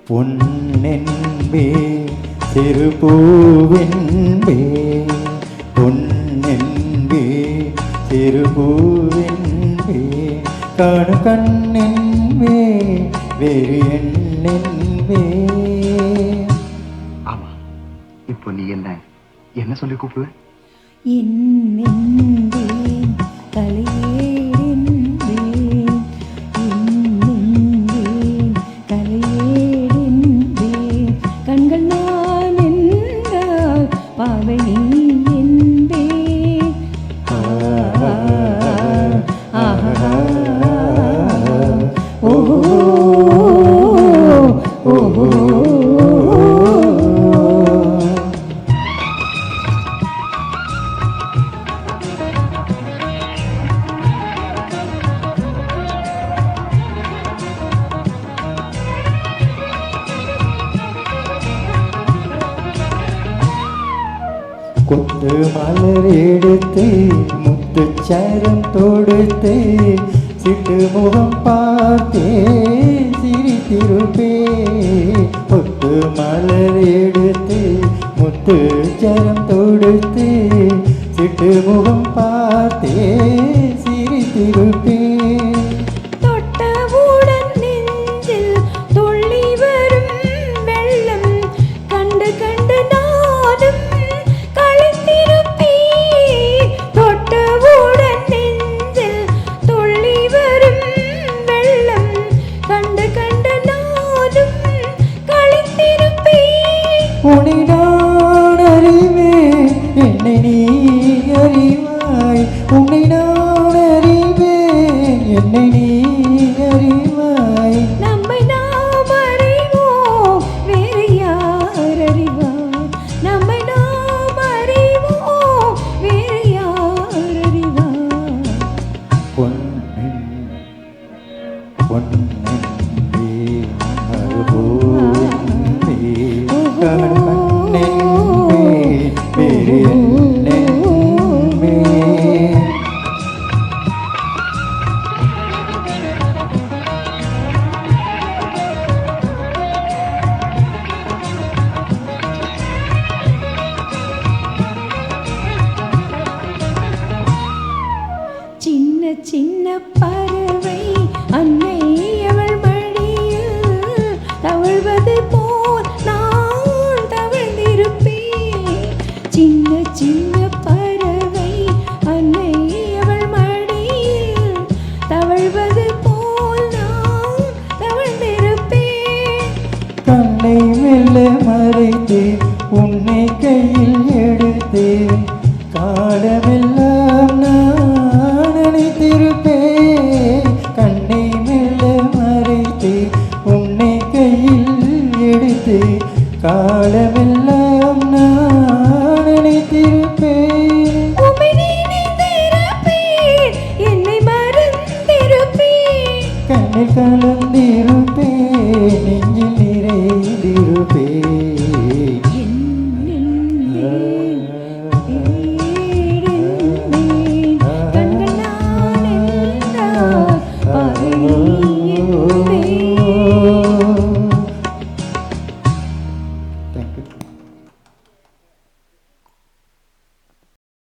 பொன்னென்பே திருப்பூவென்பே பொன்னென்பே திருப்பூவென்பே காணு கண்ணென்பே வேறு என்னென்பே. ஆமா, இப்போ நீ என்ன சொல்லி கூப்பிடுவ? என்னென்பேன் தலையேடென்பேன் என்னென்பேன் தலையேடென்பேன் கண்கள் நான் என்றால் பாவை நீ என்பேன். ஓஹோ ஓஹோ கொத்து மலர் எடுத்து முத்துச்சரம் தொடுத்து சிட்டு முகம் பார்த்தே சிரித்திருப்பே. கொத்து மலர் எடுத்து முத்துச்சரம் தொடுத்து சிட்டு முகம் பார்த்தே சிரித்திருப்பே. தொட்டவுடன் நெஞ்சில் துள்ளி வரும் வெள்ளம் கண்டு கண்டு நானும் களைத்திருப்பேன். தொட்டவுடன் நெஞ்சில் துள்ளி வரும் வெள்ளம் கண்டு கண்டு நானும் களைத்திருப்பேன். உன்னை நான் அறிவேன் என்னை நீ அறிவாய். உன்னை நான் அறிவேன் என்னை நீ அறிவாய். நம்மை நாம் அறிவோம் வேறு யார் அறிவார். நம்மை நாம் அறிவோம் வேறு யார் அறிவார். பொன்னென்பே மறுபூவென்பே காணு கண்ணென்பே வேறு என்னென்பே. சின்ன சின்ன பறவை அன்னை அவள் மடியில் தவழ்வது போல் நான் தவழ்ந்திருப்பேன். சின்ன சின்ன பறவை அன்னை அவள் மடியில் தவழ்வது போல் நான் தவழ்ந்திருப்பேன். கண்ணை மெல்ல மறைத்து உன்னை கையில் எடுத்து காலமெல்லாம்